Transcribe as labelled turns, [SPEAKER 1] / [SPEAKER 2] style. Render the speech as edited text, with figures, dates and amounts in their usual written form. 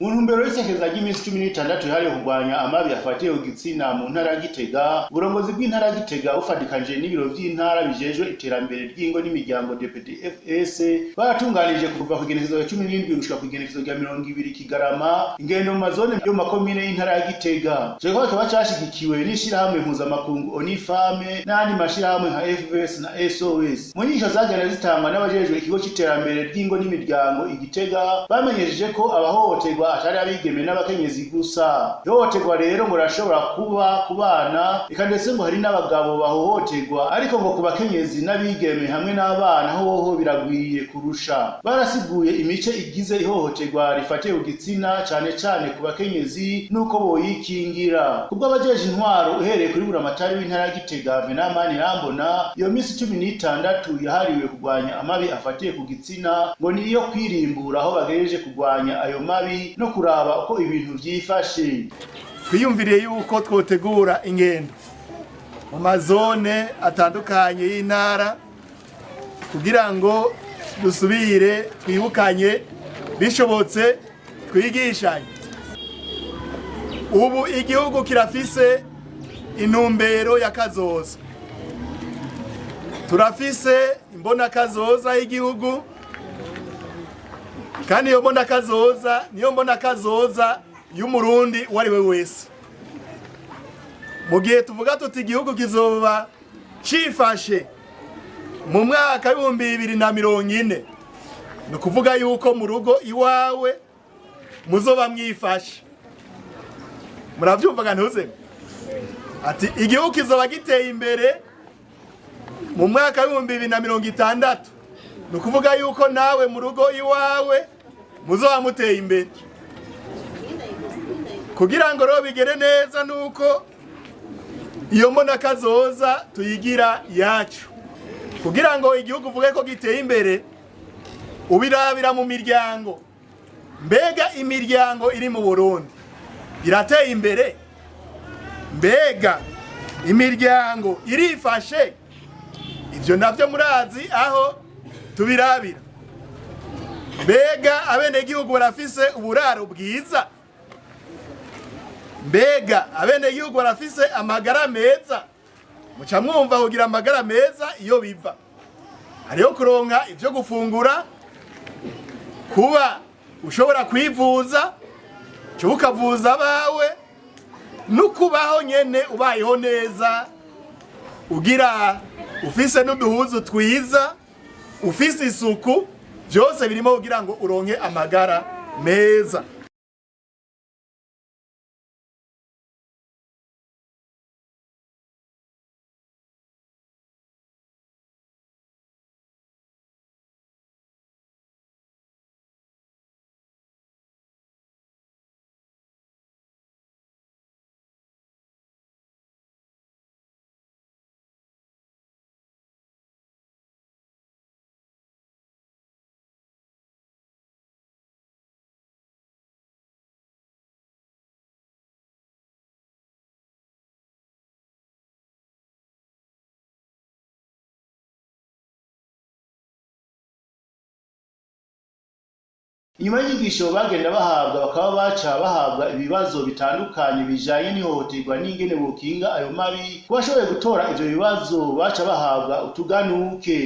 [SPEAKER 1] Mu ntumbero y'isekeza ry'iminsi 16 yahariwe kurwanya amabi afatiye ku gitsina mu ntara ya Gitega, uburongozi bw'intara ya Gitega bufadikanije n'ibiro vy'intara bijejwe iterambere ry'ingo n'imiryango DPDFS baratunganije kuva ku genekezo ya 17 gushika ku genekezo rya 20 Kigarama ingendo mu mazone yo makomine y'intara ya Gitega. Cyo kikaba cyashigikiwe n'ishirahamwe mpuzamakungu Onifame n'andi mashirahamwe nka FVS na SOS. Mu nyisho zagenda zitangwa n'abajejwe ikigo c'iterambere ry'ingo n'imiryango Igitega bamenyesheje ko abahohoterwa atari abigeme n'abakenyezi gusa. Ihohoterwa rero ngo rashobora kuba ku bana, eka ndetse ngo hari n'abagabo bahohoterwa, ariko ngo ku bakenyezi n'abigeme hamwe n'abana hoho biragwiye kurusha. Barasiguye imice igize ihohoterwa rifatiye ku gitsina cane cane ku bakenyezi nuko boyikingira. Kubwo abajeje intwaro uhereye kuri buramatari w'intara ya Gitega Venamani Rambona, iyo minsi 16 yahariwe kurwanya amabi afatiye ku gitsina ngo niyo kwirimbura aho bagejeje kurwanya ayo mabi no kuraba uko ibintu vyifashe.
[SPEAKER 2] Twiyumviriye yuko twotegura ingendo mu mazone atandukanye y'intara kugira ngo dusubire twibukanye, bishobotse twigishanye. Ubu igihugu kirafise intumbero ya kazoza, turafise imbona kazoza y'igihugu, kandi iyo mbona kazoza niyo mbona kazoza y'umurundi uwariwe wese. Mu gihe tuvuga tuti igihugu kizoba cifashe mu mwaka w'2040, ni kuvuga yuko mu rugo iwawe muzoba mwifashe. Muravyumvaga ntuze ati igihugu kizoba giteye imbere mu mwaka w'2060, ni kuvuga yuko nawe mu rugo iwawe muzoba muteye imbere. Kugira ngo rero bigere neza nuko iyo mbona kazoza tuyigira yacu. Kugira ngo igihugu uvuge ko giteye imbere, ubirabira mu miryango. Mbega imiryango iri mu Burundi irateye imbere? Mbega imiryango irifashe? Ivyo navyo murazi aho tubirabira. Mbega abenegihugu barafise uburaro bwiza? Mbega abenegihugu barafise amagara meza? Muca mwumva kugira amagara meza iyo biva hariho kuronka ivyo gufungura, kuba ushobora kwivuza, cyo ukavuza abawe, nukubaho nyene ubayeho neza, ugira ufise n'uduhuzu twiza, ufise isuku, byose birimo kugira ngo uronke amagara meza.
[SPEAKER 1] Inyuma y'inyigisho bagenda bahabwa, bakaba baca bahabwa ibibazo bitandukanye bijanye n'ihohoterwa n'ingene bokinga ayo mabi. Kubashoboye gutora ivyo bibazo baca bahabwa utuganuke.